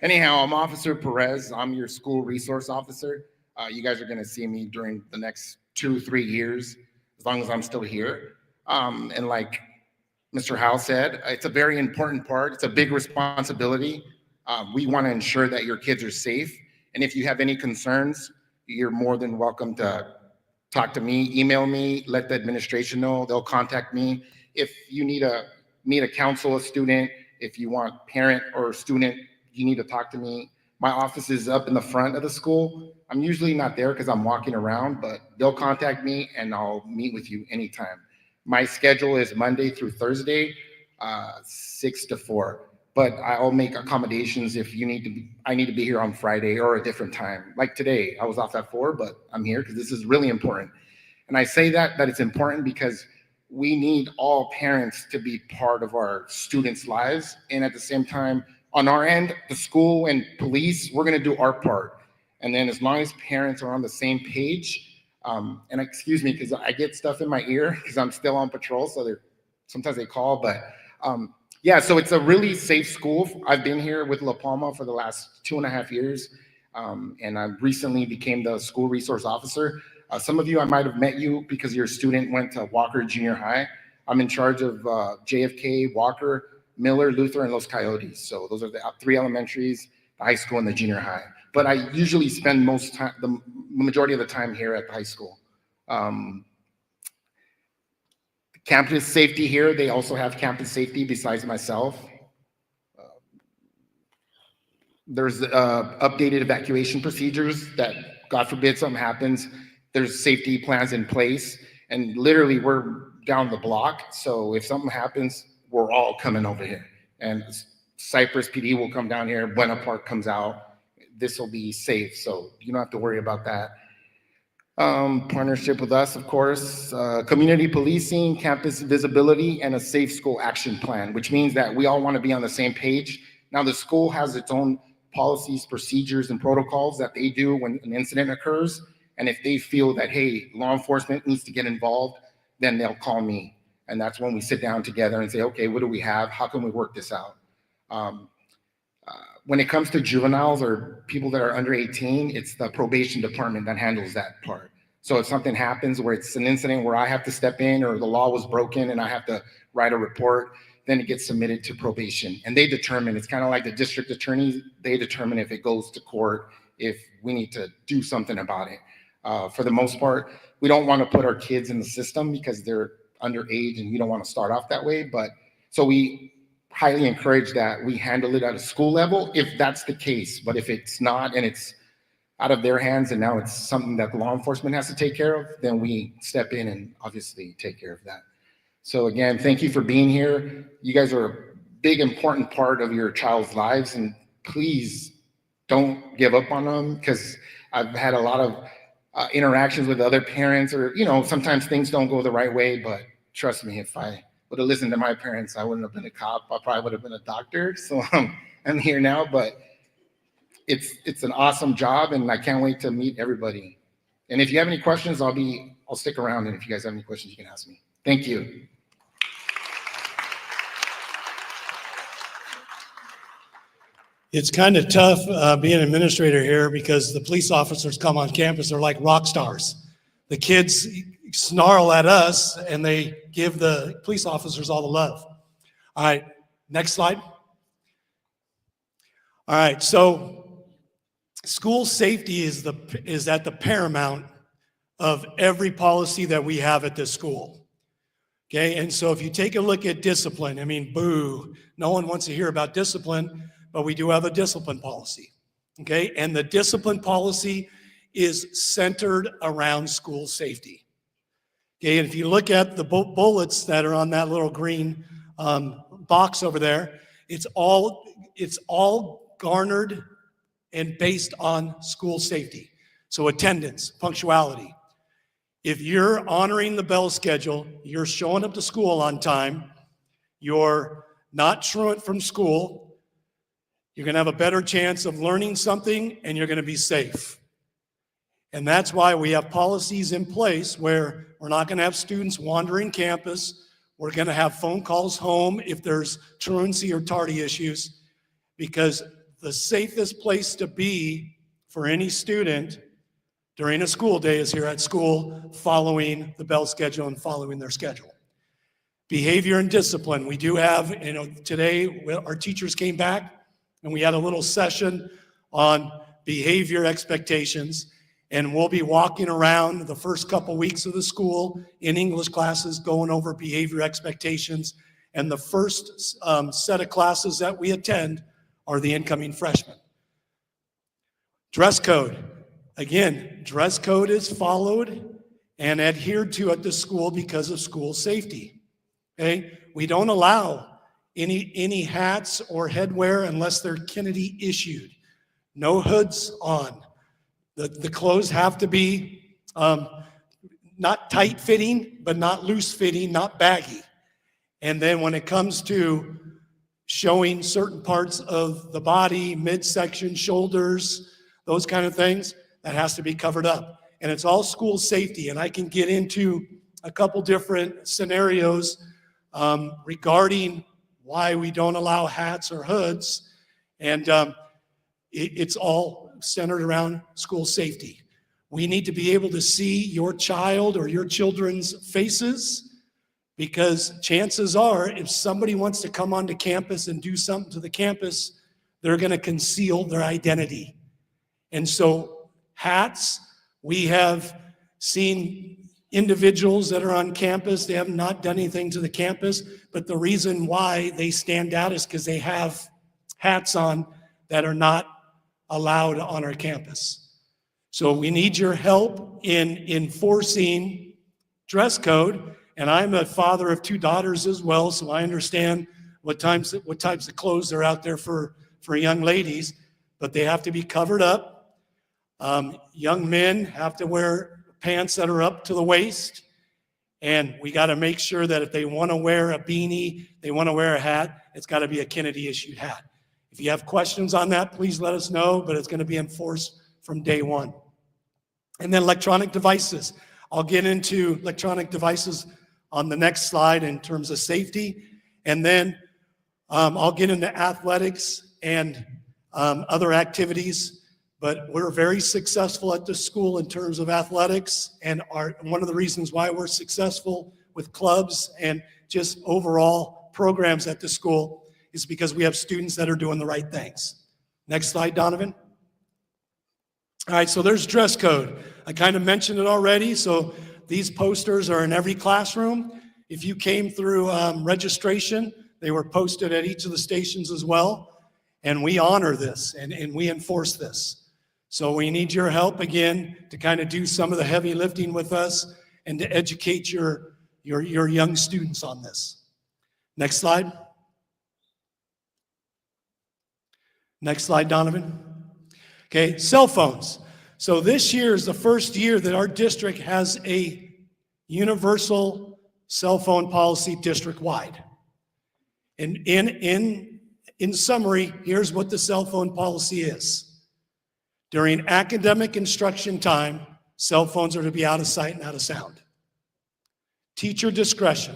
N: Anyhow, I'm Officer Perez. I'm your school resource officer. You guys are going to see me during the next 2-3 years, as long as I'm still here. And like Mr. Howe said, it's a very important part. It's a big responsibility. We want to ensure that your kids are safe. And if you have any concerns, you're more than welcome to talk to me, email me, let the administration know. They'll contact me. If you need to counsel a student, if you want parent or student, you need to talk to me. My office is up in the front of the school. I'm usually not there because I'm walking around, but they'll contact me and I'll meet with you anytime. My schedule is Monday through Thursday, 6 to 4. But I'll make accommodations if I need to be here on Friday or a different time. Like today, I was off at 4, but I'm here because this is really important. And I say that it's important because we need all parents to be part of our students' lives. And at the same time, on our end, the school and police, we're going to do our part. And then as long as parents are on the same page, and excuse me, because I get stuff in my ear because I'm still on patrol. So sometimes they call, but yeah, so it's a really safe school. I've been here with La Palma for the last 2.5 years, and I recently became the school resource officer. Some of you, I might have met you because your student went to Walker Junior High. I'm in charge of JFK, Walker, Miller, Luther, and Los Coyotes. So those are the 3 elementaries, the high school, and the junior high. But I usually spend the majority of the time here at the high school. Campus safety here, they also have campus safety besides myself. There's updated evacuation procedures that, God forbid something happens, there's safety plans in place. And literally we're down the block. So if something happens, we're all coming over here. And Cypress PD will come down here, Buena Park comes out. This will be safe, so you don't have to worry about that. Partnership with us, of course, community policing, campus visibility, and a safe school action plan, which means that we all want to be on the same page. Now, the school has its own policies, procedures, and protocols that they do when an incident occurs. And if they feel that, hey, law enforcement needs to get involved, then they'll call me. And that's when we sit down together and say, okay, what do we have? How can we work this out? When it comes to juveniles or people that are under 18, it's the probation department that handles that part. So if something happens where it's an incident where I have to step in or the law was broken and I have to write a report, then it gets submitted to probation. And they determine, it's kind of like the district attorney, they determine if it goes to court, if we need to do something about it. For the most part, we don't want to put our kids in the system because they're underage and we don't want to start off that way. But so we highly encourage that we handle it at a school level if that's the case. But if it's not and it's out of their hands and now it's something that law enforcement has to take care of, then we step in and obviously take care of that. So again, thank you for being here. You guys are a big, important part of your child's lives, and please don't give up on them, because I've had a lot of interactions with other parents, or, you know, sometimes things don't go the right way, but trust me, if I would have listened to my parents, I wouldn't have been a cop. I probably would have been a doctor. So I'm here now, but it's an awesome job, and I can't wait to meet everybody. And if you have any questions, I'll stick around, and if you guys have any questions, you can ask me. Thank you.
M: It's kind of tough being an administrator here because the police officers come on campus, they're like rock stars. The kids snarl at us and they give the police officers all the love. All right, next slide. All right, so school safety is at the paramount of every policy that we have at this school. Okay, and so if you take a look at discipline, I mean, boo, no one wants to hear about discipline, but we do have a discipline policy. Okay, and the discipline policy is centered around school safety. Okay, and if you look at the bullets that are on that little green box over there, it's all garnered and based on school safety. So attendance, punctuality. If you're honoring the bell schedule, you're showing up to school on time, you're not truant from school, you're going to have a better chance of learning something, and you're going to be safe. And that's why we have policies in place where we're not going to have students wandering campus. We're going to have phone calls home if there's truancy or tardy issues, because the safest place to be for any student during a school day is here at school, following the bell schedule and following their schedule. Behavior and discipline. We do have, today our teachers came back and we had a little session on behavior expectations, and we'll be walking around the first couple weeks of the school in English classes going over behavior expectations. And the first set of classes that we attend are the incoming freshmen. Dress code. Again, dress code is followed and adhered to at the school because of school safety. Okay? We don't allow any hats or headwear unless they're Kennedy issued. No hoods on. The clothes have to be not tight fitting, but not loose fitting, not baggy. And then when it comes to showing certain parts of the body, midsection, shoulders, those kind of things, that has to be covered up. And it's all school safety. And I can get into a couple different scenarios regarding why we don't allow hats or hoods. And it's all centered around school safety. We need to be able to see your child or your children's faces, because chances are if somebody wants to come onto campus and do something to the campus, they're going to conceal their identity. And so hats, we have seen individuals that are on campus, they have not done anything to the campus, but the reason why they stand out is because they have hats on that are not allowed on our campus. So we need your help in enforcing dress code. And I'm a father of 2 daughters as well, so I understand what types of clothes are out there for young ladies, but they have to be covered up. Young men have to wear pants that are up to the waist, and we got to make sure that if they want to wear a beanie, they want to wear a hat, it's got to be a Kennedy issued hat. If you have questions on that, please let us know, but it's going to be enforced from day one. And then electronic devices. I'll get into electronic devices on the next slide in terms of safety. And then I'll get into athletics and other activities. But we're very successful at the school in terms of athletics. And one of the reasons why we're successful with clubs and just overall programs at the school is because we have students that are doing the right things. Next slide, Donovan. All right, so there's dress code. I kind of mentioned it already. So these posters are in every classroom. If you came through registration, they were posted at each of the stations as well. And we honor this and we enforce this. So we need your help again to kind of do some of the heavy lifting with us and to educate your young students on this. Next slide. Next slide, Donovan. Okay, cell phones. So this year is the first year that our district has a universal cell phone policy district-wide. And in summary, here's what the cell phone policy is. During academic instruction time, cell phones are to be out of sight and out of sound. Teacher discretion.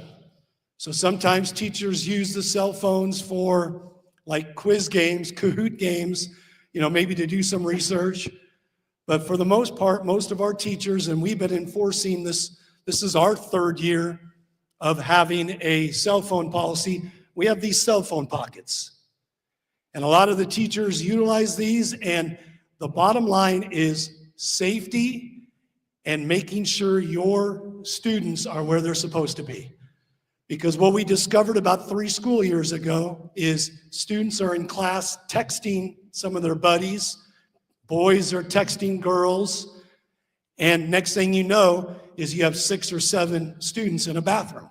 M: So sometimes teachers use the cell phones for like quiz games, Kahoot games, maybe to do some research. But for the most part, most of our teachers, and we've been enforcing this is our third year of having a cell phone policy. We have these cell phone pockets. And a lot of the teachers utilize these, and the bottom line is safety and making sure your students are where they're supposed to be. Because what we discovered about 3 school years ago is students are in class texting some of their buddies, boys are texting girls, and next thing you know is you have 6 or 7 students in a bathroom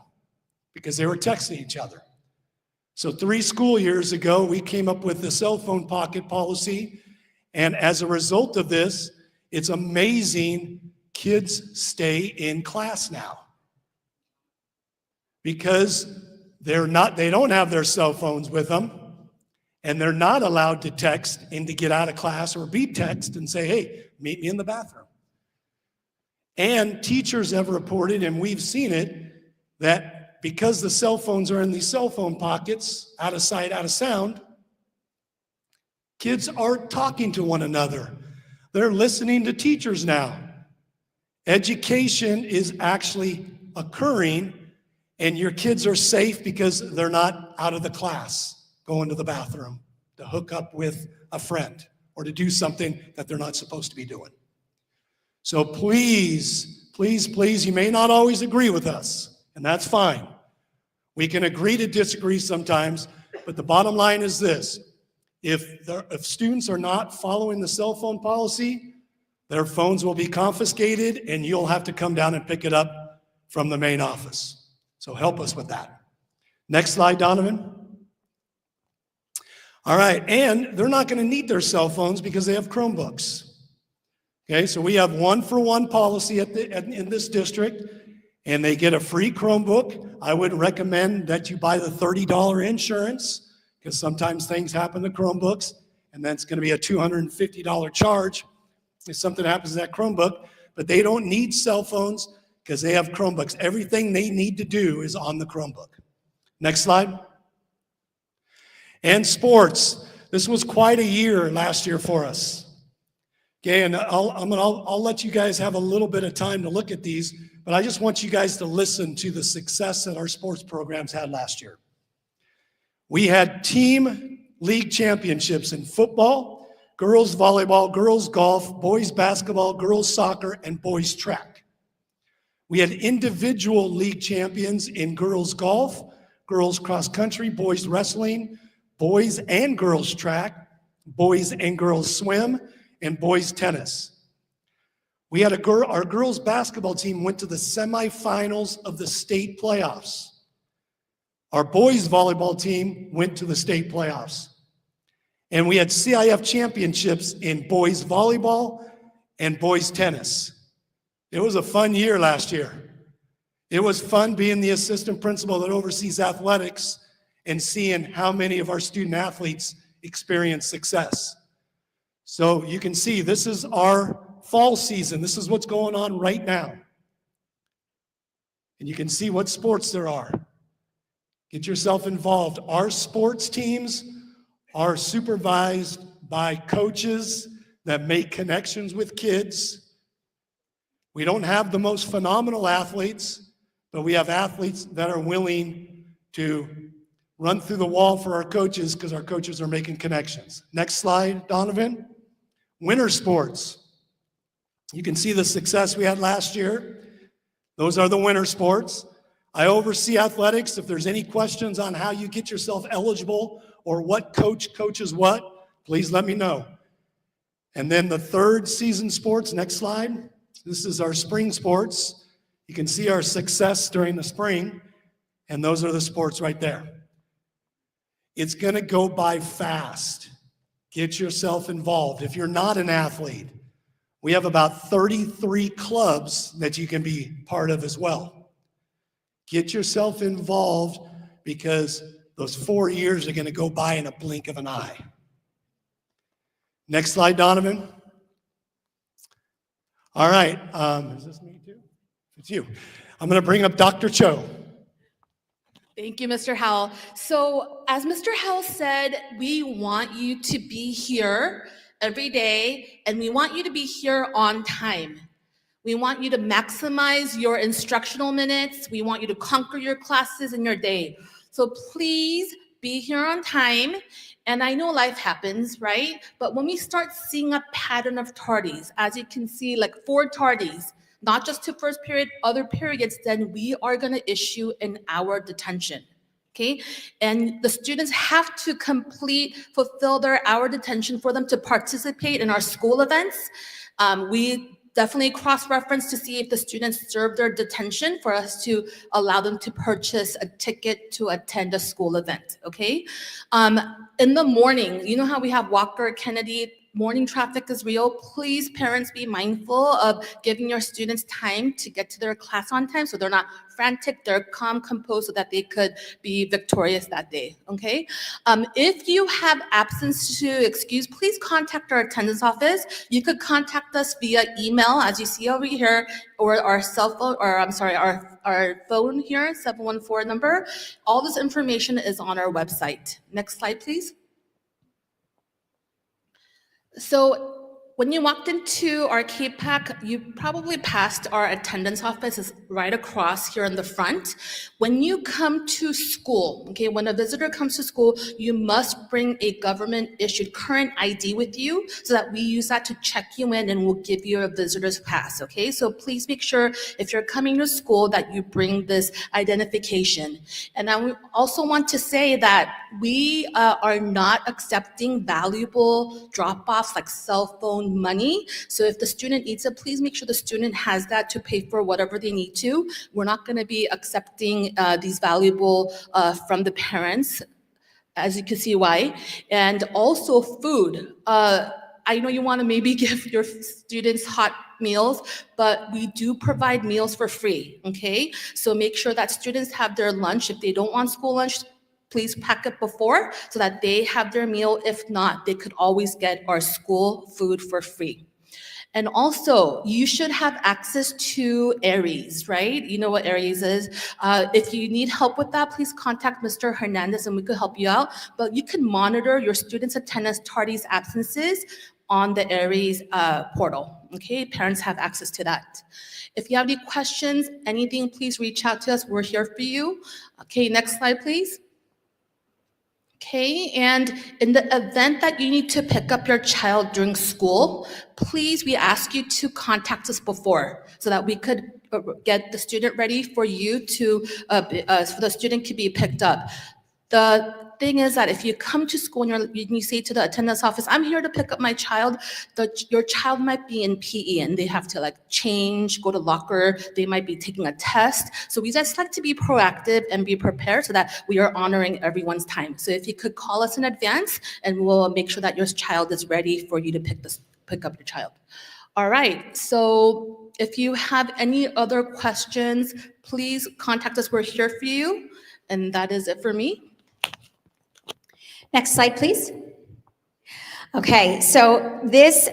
M: because they were texting each other. So 3 school years ago, we came up with the cell phone pocket policy, and as a result of this, it's amazing kids stay in class now because they don't have their cell phones with them, and they're not allowed to text and to get out of class or be text and say, hey, meet me in the bathroom. And teachers have reported, and we've seen it, that because the cell phones are in these cell phone pockets, out of sight, out of sound, kids aren't talking to one another. They're listening to teachers now. Education is actually occurring, and your kids are safe because they're not out of the class going to the bathroom to hook up with a friend or to do something that they're not supposed to be doing. So please, please, please, you may not always agree with us, and that's fine. We can agree to disagree sometimes, but the bottom line is this. If students are not following the cell phone policy, their phones will be confiscated and you'll have to come down and pick it up from the main office. So help us with that. Next slide, Donovan. All right, and they're not going to need their cell phones because they have Chromebooks. Okay, so we have 1-for-1 policy in this district, and they get a free Chromebook. I would recommend that you buy the $30 insurance because sometimes things happen to Chromebooks, and then it's going to be a $250 charge if something happens to that Chromebook. But they don't need cell phones because they have Chromebooks. Everything they need to do is on the Chromebook. Next slide. And sports. This was quite a year last year for us. Okay, and I'll let you guys have a little bit of time to look at these, but I just want you guys to listen to the success that our sports programs had last year. We had team league championships in football, girls volleyball, girls golf, boys basketball, girls soccer, and boys track. We had individual league champions in girls golf, girls cross country, boys wrestling, boys and girls track, boys and girls swim, and boys tennis. We had our girls basketball team went to the semifinals of the state playoffs. Our boys volleyball team went to the state playoffs. And we had CIF championships in boys volleyball and boys tennis. It was a fun year last year. It was fun being the assistant principal that oversees athletics and seeing how many of our student athletes experience success. So you can see this is our fall season. This is what's going on right now. And you can see what sports there are. Get yourself involved. Our sports teams are supervised by coaches that make connections with kids. We don't have the most phenomenal athletes, but we have athletes that are willing to run through the wall for our coaches because our coaches are making connections. Next slide, Donovan. Winter sports. You can see the success we had last year. Those are the winter sports. I oversee athletics. If there's any questions on how you get yourself eligible or what coach coaches what, please let me know. And then the third season sports, next slide. This is our spring sports. You can see our success during the spring, and those are the sports right there. It's gonna go by fast. Get yourself involved. If you're not an athlete, we have about 33 clubs that you can be part of as well. Get yourself involved because those 4 years are gonna go by in a blink of an eye. Next slide, Donovan. All right, is this me too? It's you. I'm gonna bring up Dr. Cho.
O: Thank you, Mr. Howell. So as Mr. Howell said, we want you to be here every day, and we want you to be here on time. We want you to maximize your instructional minutes. We want you to conquer your classes in your day. So please be here on time. And I know life happens, right? But when we start seeing a pattern of tardies, as you can see, like 4 tardies, not just to first period, other periods, then we are going to issue an hour detention. Okay, and the students have to fulfill their hour detention for them to participate in our school events. We definitely cross-reference to see if the students serve their detention for us to allow them to purchase a ticket to attend a school event, okay? In the morning, you know how we have Walker, Kennedy, morning traffic is real. Please, parents, be mindful of giving your students time to get to their class on time so they're not frantic, they're calm, composed, so that they could be victorious that day, okay? If you have absence to excuse, please contact our attendance office. You could contact us via email, as you see over here, or our cell phone, or I'm sorry, our phone here, 714 number. All this information is on our website. Next slide, please. So when you walked into our KPAC, you probably passed our attendance office. Is right across here in the front. When you come to school, okay, when a visitor comes to school, you must bring a government-issued current ID with you so that we use that to check you in and we'll give you a visitor's pass, okay? So please make sure if you're coming to school that you bring this identification. And I also want to say that we are not accepting valuable drop-offs like cell phone money. So if the student needs it, please make sure the student has that to pay for whatever they need to. We're not going to be accepting these valuable from the parents, as you can see why. And also food. I know you want to maybe give your students hot meals, but we do provide meals for free, okay? So make sure that students have their lunch. If they don't want school lunch, please pack it before so that they have their meal. If not, they could always get our school food for free. And also, you should have access to Aries, right? You know what Aries is. If you need help with that, please contact Mr. Hernandez and we could help you out. But you can monitor your students' attendance, tardies, absences on the Aries portal, okay? Parents have access to that. If you have any questions, anything, please reach out to us. We're here for you. Okay, next slide, please. Okay, and in the event that you need to pick up your child during school, please, we ask you to contact us before so that we could get the student ready for you to, for the student to be picked up. The thing is that if you come to school and you say to the attendance office, I'm here to pick up my child, your child might be in PE and they have to like change, go to locker, they might be taking a test. So we just like to be proactive and be prepared so that we are honoring everyone's time. So if you could call us in advance and we'll make sure that your child is ready for you to pick up your child. All right, so if you have any other questions, please contact us. We're here for you. And that is it for me.
A: Next slide, please. Okay, so this,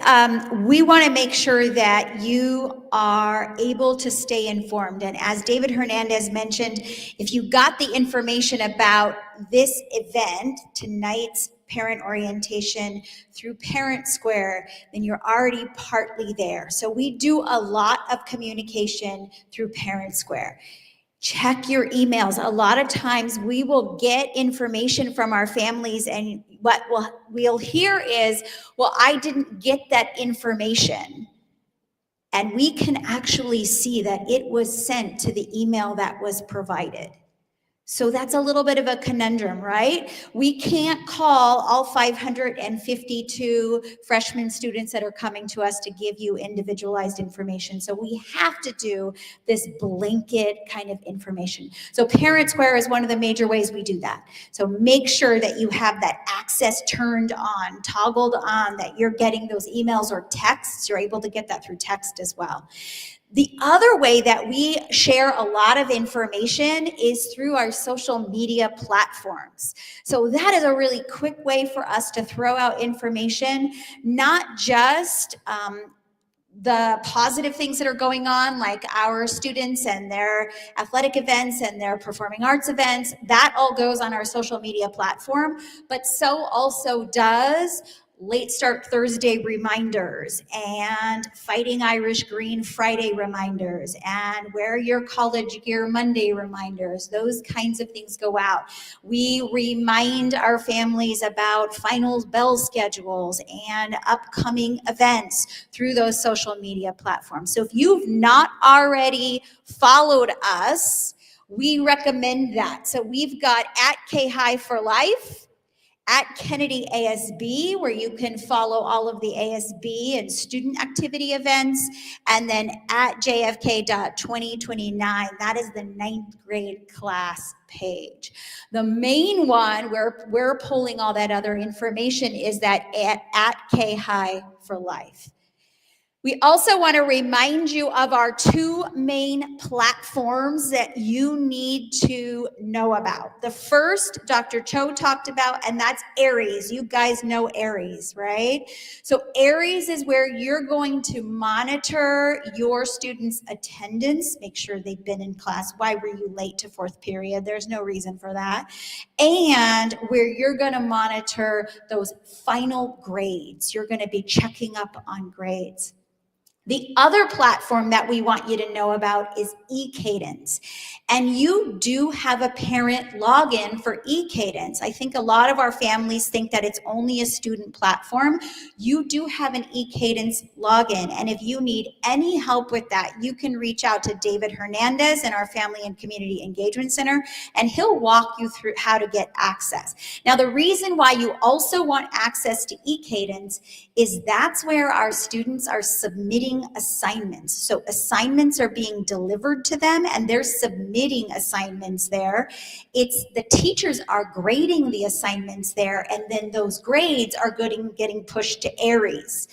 A: we want to make sure that you are able to stay informed. And as David Hernandez mentioned, if you got the information about this event, tonight's parent orientation through Parent Square, then you're already partly there. So we do a lot of communication through Parent Square. Check your emails. A lot of times we will get information from our families, and what we'll hear is, well, I didn't get that information. And we can actually see that it was sent to the email that was provided. So that's a little bit of a conundrum, right? We can't call all 552 freshman students that are coming to us to give you individualized information. So we have to do this blanket kind of information. So Parent Square is one of the major ways we do that. So make sure that you have that access turned on, toggled on, that you're getting those emails or texts. You're able to get that through text as well. The other way that we share a lot of information is through our social media platforms. So that is a really quick way for us to throw out information, not just the positive things that are going on, like our students and their athletic events and their performing arts events. That all goes on our social media platform, but so also does Late Start Thursday reminders and Fighting Irish Green Friday reminders and Wear Your College Gear Monday reminders. Those kinds of things go out. We remind our families about finals bell schedules and upcoming events through those social media platforms. So if you've not already followed us, we recommend that. So we've got at KHI for Life, at Kennedy ASB, where you can follow all of the ASB and student activity events, and then at JFK.2029, that is the 9th grade class page. The main one where we're pulling all that other information is that at KHI for Life. We also want to remind you of our 2 main platforms that you need to know about. The first, Dr. Cho talked about, and that's Aries. You guys know Aries, right? So Aries is where you're going to monitor your students' attendance, make sure they've been in class. Why were you late to 4th period? There's no reason for that. And where you're going to monitor those final grades. You're going to be checking up on grades. The other platform that we want you to know about is eCadence. And you do have a parent login for eCadence. I think a lot of our families think that it's only a student platform. You do have an eCadence login. And if you need any help with that, you can reach out to David Hernandez in our Family and Community Engagement Center, and he'll walk you through how to get access. Now, the reason why you also want access to eCadence is that's where our students are submitting assignments. So assignments are being delivered to them and they're submitting assignments there. It's the teachers are grading the assignments there, and then those grades are getting pushed to Aries.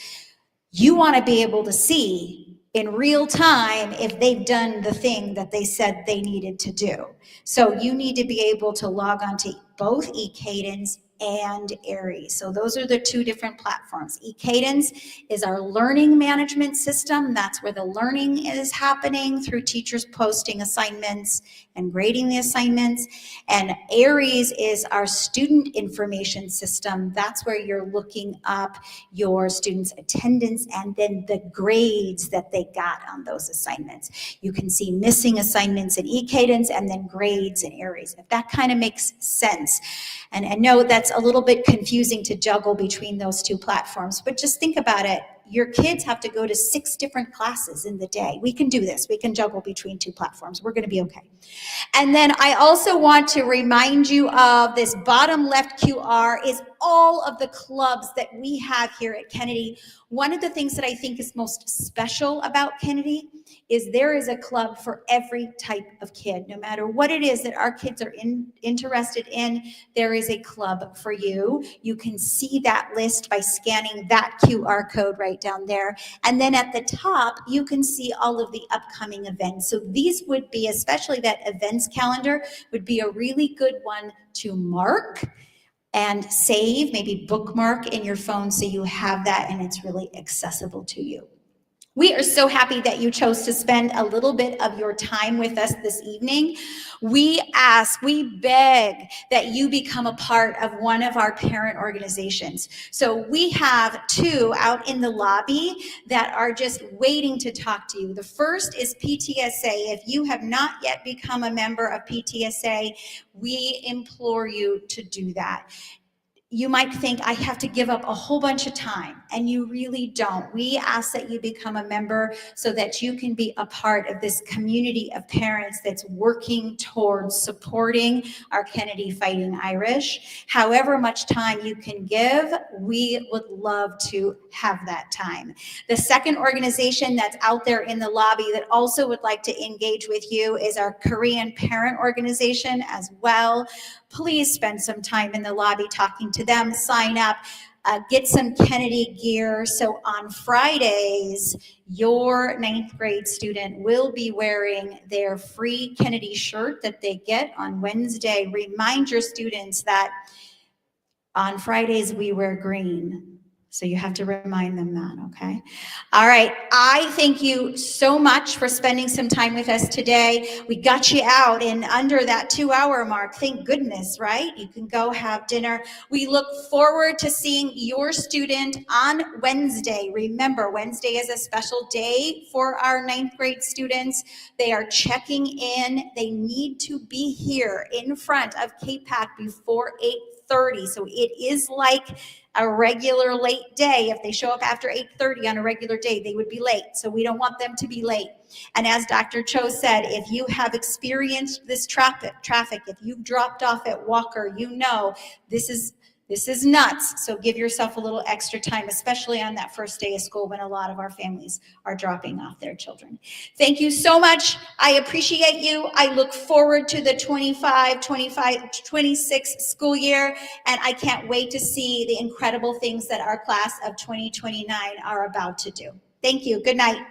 A: You want to be able to see in real time if they've done the thing that they said they needed to do. So you need to be able to log on to both eCadence and Aries. So those are the 2 different platforms. eCadence is our learning management system. That's where the learning is happening through teachers posting assignments and grading the assignments. And Aries is our student information system. That's where you're looking up your students' attendance and then the grades that they got on those assignments. You can see missing assignments in eCadence and then grades in Aries, if that kind of makes sense. And I know that's a little bit confusing to juggle between those 2 platforms, but just think about it. Your kids have to go to 6 different classes in the day. We can do this. We can juggle between 2 platforms. We're going to be okay. And then I also want to remind you of this bottom left QR is all of the clubs that we have here at Kennedy. One of the things that I think is most special about Kennedy is there is a club for every type of kid. No matter what it is that our kids are interested in, there is a club for you. You can see that list by scanning that QR code right down there. And then at the top, you can see all of the upcoming events. So these would be, especially that events calendar, would be a really good one to mark and save, maybe bookmark in your phone so you have that and it's really accessible to you. We are so happy that you chose to spend a little bit of your time with us this evening. We beg that you become a part of one of our parent organizations. So we have two out in the lobby that are just waiting to talk to you. The first is PTSA. If you have not yet become a member of PTSA, we implore you to do that. You might think, I have to give up a whole bunch of time, and you really don't. We ask that you become a member so that you can be a part of this community of parents that's working towards supporting our Kennedy Fighting Irish. However much time you can give, we would love to have that time. The second organization that's out there in the lobby that also would like to engage with you is our Korean parent organization as well. Please spend some time in the lobby talking to them, sign up, get some Kennedy gear. So on Fridays, your 9th grade student will be wearing their free Kennedy shirt that they get on Wednesday. Remind your students that on Fridays we wear green. So you have to remind them that, okay? All right, I thank you so much for spending some time with us today. We got you out in under that 2-hour mark. Thank goodness, right? You can go have dinner. We look forward to seeing your student on Wednesday. Remember, Wednesday is a special day for our 9th grade students. They are checking in. They need to be here in front of KPAC before 8:30. So it is like a regular late day. If they show up after 8:30 on a regular day, they would be late. So we don't want them to be late. And as Dr. Cho said, if you have experienced this traffic, if you've dropped off at Walker, you know this is nuts. So give yourself a little extra time, especially on that first day of school when a lot of our families are dropping off their children. Thank you so much. I appreciate you. I look forward to the 25-26 school year, and I can't wait to see the incredible things that our class of 2029 are about to do. Thank you. Good night.